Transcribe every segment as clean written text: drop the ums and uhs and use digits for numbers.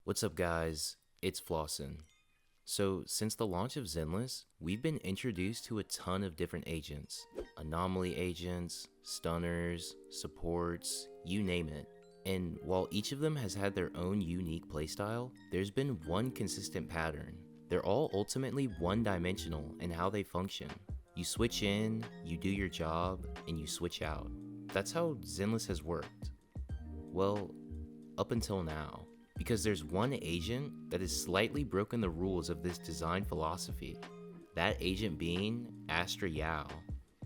What's up guys, it's Flossin. So since the launch of Zenless, we've been introduced to a ton of different agents. Anomaly agents, stunners, supports, you name it. And while each of them has had their own unique playstyle, there's been one consistent pattern. They're all ultimately one-dimensional in how they function. You switch in, you do your job, and you switch out. That's how Zenless has worked. Well, up until now. Because there's one agent that has slightly broken the rules of this design philosophy. That agent being Astra Yao.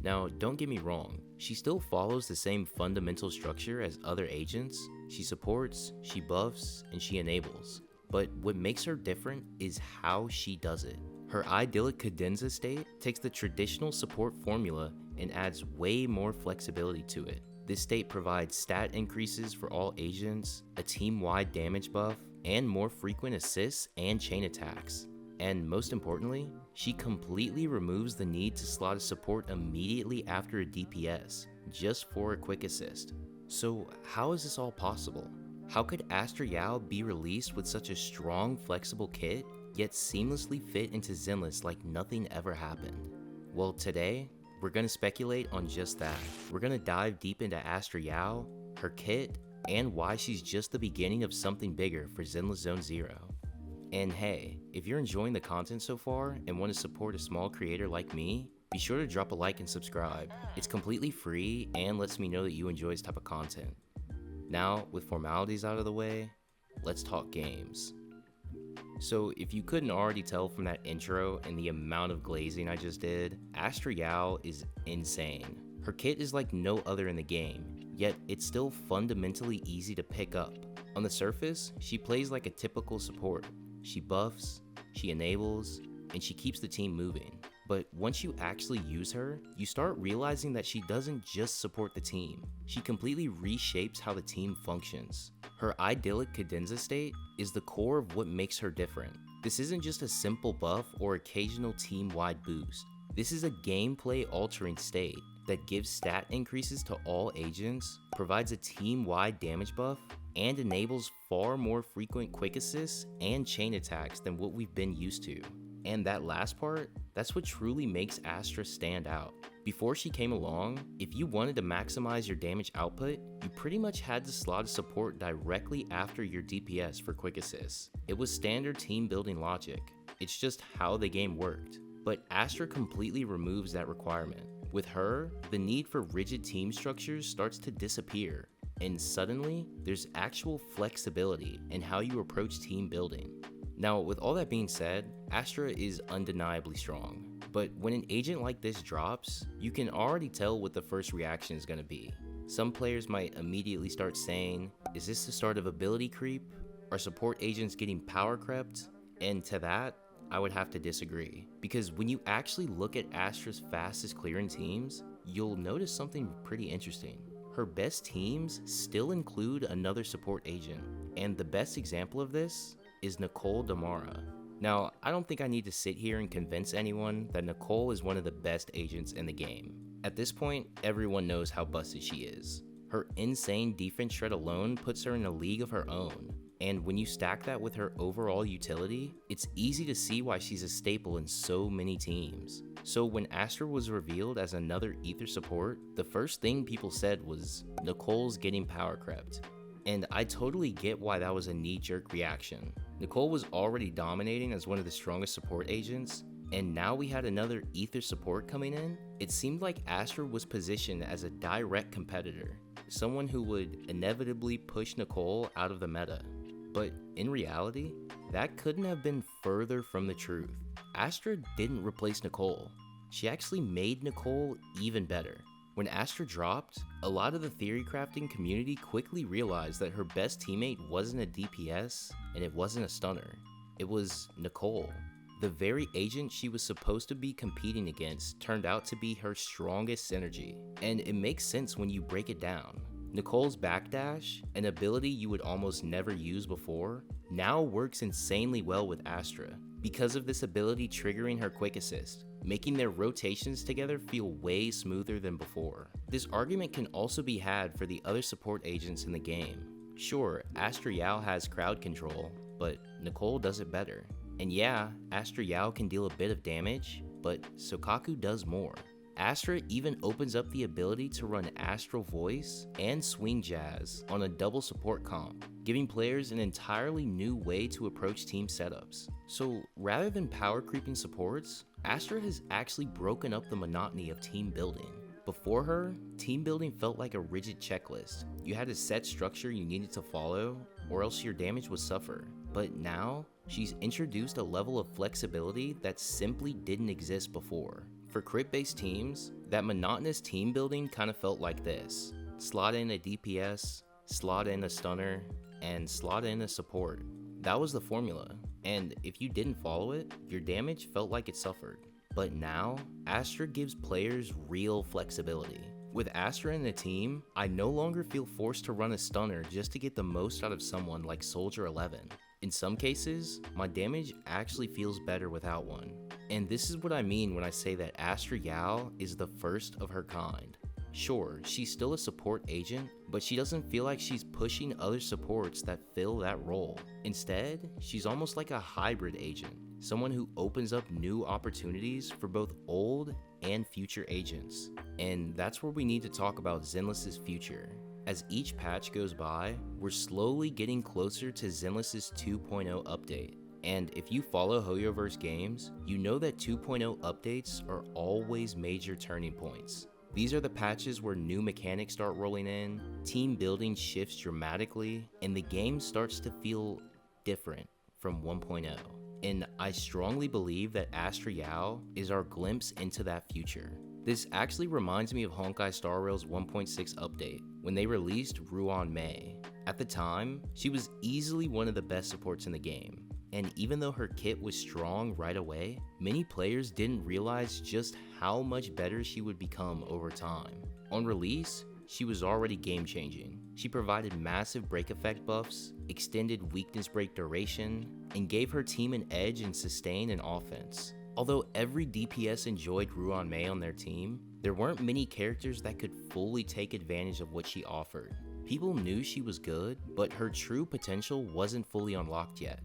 Now, don't get me wrong, she still follows the same fundamental structure as other agents. She supports, she buffs, and she enables. But what makes her different is how she does it. Her idyllic Cadenza state takes the traditional support formula and adds way more flexibility to it. This state provides stat increases for all agents, a team-wide damage buff, and more frequent assists and chain attacks. And most importantly, she completely removes the need to slot a support immediately after a DPS, just for a quick assist. So how is this all possible? How could Astra Yao be released with such a strong, flexible kit, yet seamlessly fit into Zenless like nothing ever happened? Well, today, we're going to speculate on just that. We're going to dive deep into Astra Yao, her kit, and why she's just the beginning of something bigger for Zenless Zone Zero. And hey, if you're enjoying the content so far and want to support a small creator like me, be sure to drop a like and subscribe. It's completely free and lets me know that you enjoy this type of content. Now, with formalities out of the way, let's talk games. So if you couldn't already tell from that intro and the amount of glazing I just did, Astra Yao is insane. Her kit is like no other in the game, yet it's still fundamentally easy to pick up. On the surface, she plays like a typical support. She buffs, she enables, and she keeps the team moving. But once you actually use her, you start realizing that she doesn't just support the team. She completely reshapes how the team functions. Her idyllic Cadenza state is the core of what makes her different. This isn't just a simple buff or occasional team-wide boost. This is a gameplay-altering state that gives stat increases to all agents, provides a team-wide damage buff, and enables far more frequent quick assists and chain attacks than what we've been used to. And that last part, that's what truly makes Astra stand out. Before she came along, if you wanted to maximize your damage output, you pretty much had to slot a support directly after your DPS for quick assists. It was standard team building logic. It's just how the game worked. But Astra completely removes that requirement. With her, the need for rigid team structures starts to disappear. And suddenly, there's actual flexibility in how you approach team building. Now, with all that being said, Astra is undeniably strong. But when an agent like this drops, you can already tell what the first reaction is going to be. Some players might immediately start saying, is this the start of ability creep? Are support agents getting power crept? And to that, I would have to disagree. Because when you actually look at Astra's fastest clearing teams, you'll notice something pretty interesting. Her best teams still include another support agent. And the best example of this is Nicole Damara. Now, I don't think I need to sit here and convince anyone that Nicole is one of the best agents in the game. At this point, everyone knows how busted she is. Her insane defense shred alone puts her in a league of her own. And when you stack that with her overall utility, it's easy to see why she's a staple in so many teams. So when Astra was revealed as another ether support, the first thing people said was, Nicole's getting power crept. And I totally get why that was a knee-jerk reaction. Nicole was already dominating as one of the strongest support agents, and now we had another ether support coming in. It seemed like Astra was positioned as a direct competitor, someone who would inevitably push Nicole out of the meta. But in reality, that couldn't have been further from the truth. Astra didn't replace Nicole. She actually made Nicole even better. When Astra dropped, a lot of the theory crafting community quickly realized that her best teammate wasn't a DPS and it wasn't a stunner. It was Nicole. The very agent she was supposed to be competing against turned out to be her strongest synergy. And it makes sense when you break it down. Nicole's backdash, an ability you would almost never use before, now works insanely well with Astra because of this ability triggering her quick assist, making their rotations together feel way smoother than before. This argument can also be had for the other support agents in the game. Sure, Astra Yao has crowd control, but Nicole does it better. And yeah, Astra Yao can deal a bit of damage, but Sokaku does more. Astra even opens up the ability to run Astral Voice and Swing Jazz on a double support comp, giving players an entirely new way to approach team setups. So rather than power creeping supports, Astra has actually broken up the monotony of team building. Before her, team building felt like a rigid checklist. You had a set structure you needed to follow, or else your damage would suffer. But now, she's introduced a level of flexibility that simply didn't exist before. For crit-based teams, that monotonous team building kind of felt like this. Slot in a DPS, slot in a stunner, and slot in a support. That was the formula, and if you didn't follow it, your damage felt like it suffered. But now, Astra gives players real flexibility. With Astra in the team, I no longer feel forced to run a stunner just to get the most out of someone like Soldier 11. In some cases, my damage actually feels better without one. And this is what I mean when I say that Astra Yao is the first of her kind. Sure, she's still a support agent, but she doesn't feel like she's pushing other supports that fill that role. Instead, she's almost like a hybrid agent, someone who opens up new opportunities for both old and future agents. And that's where we need to talk about Zenless's future. As each patch goes by, we're slowly getting closer to Zenless's 2.0 update. And if you follow Hoyoverse games, you know that 2.0 updates are always major turning points. These are the patches where new mechanics start rolling in, team building shifts dramatically, and the game starts to feel different from 1.0. And I strongly believe that Astra Yao is our glimpse into that future. This actually reminds me of Honkai Star Rail's 1.6 update, when they released Ruan Mei. At the time, she was easily one of the best supports in the game. And even though her kit was strong right away, many players didn't realize just how much better she would become over time. On release, she was already game-changing. She provided massive break effect buffs, extended weakness break duration, and gave her team an edge in sustain and offense. Although every DPS enjoyed Ruan Mei on their team, there weren't many characters that could fully take advantage of what she offered. People knew she was good, but her true potential wasn't fully unlocked yet.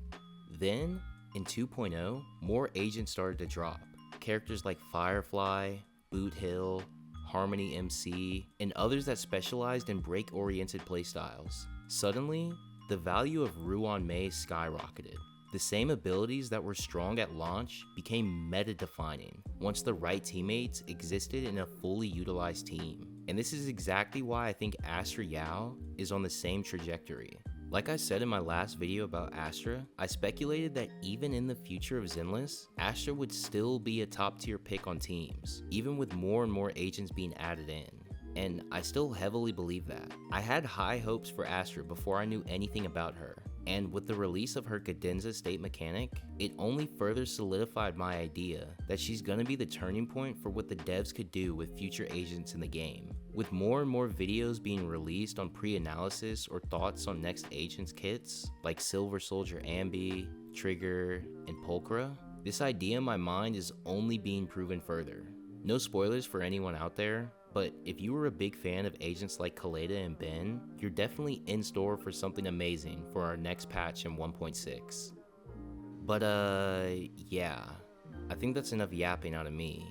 Then, in 2.0, more agents started to drop. Characters like Firefly, Boot Hill, Harmony MC, and others that specialized in break-oriented playstyles. Suddenly, the value of Ruan Mei skyrocketed. The same abilities that were strong at launch became meta-defining once the right teammates existed in a fully utilized team. And this is exactly why I think Astra Yao is on the same trajectory. Like I said in my last video about Astra, I speculated that even in the future of Zenless, Astra would still be a top tier pick on teams, even with more and more agents being added in. And I still heavily believe that. I had high hopes for Astra before I knew anything about her, and with the release of her Cadenza state mechanic, it only further solidified my idea that she's gonna be the turning point for what the devs could do with future agents in the game. With more and more videos being released on pre-analysis or thoughts on next agents kits, like Silver Soldier Ambi, Trigger, and Pulchra, this idea in my mind is only being proven further. No spoilers for anyone out there, but if you were a big fan of agents like Kaleda and Ben, you're definitely in store for something amazing for our next patch in 1.6. But yeah, I think that's enough yapping out of me.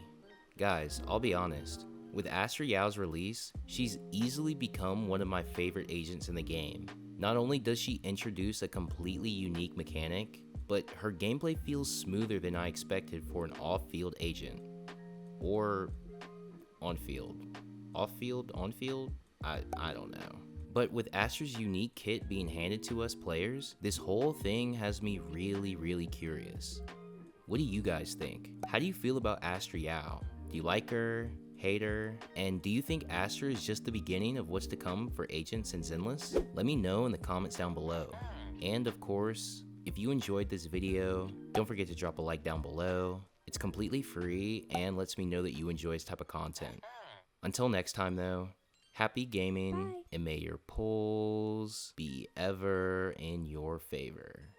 Guys, I'll be honest, with Astra Yao's release, she's easily become one of my favorite agents in the game. Not only does she introduce a completely unique mechanic, but her gameplay feels smoother than I expected for an off-field agent. Or on-field. Off-field? On-field? I don't know. But with Astra's unique kit being handed to us players, this whole thing has me really curious. What do you guys think? How do you feel about Astra Yao? Do you like her? Hate her? And do you think Astra is just the beginning of what's to come for agents in Zenless? Let me know in the comments down below. And of course, if you enjoyed this video, don't forget to drop a like down below. It's completely free and lets me know that you enjoy this type of content. Until next time though, happy gaming, and may your polls be ever in your favor.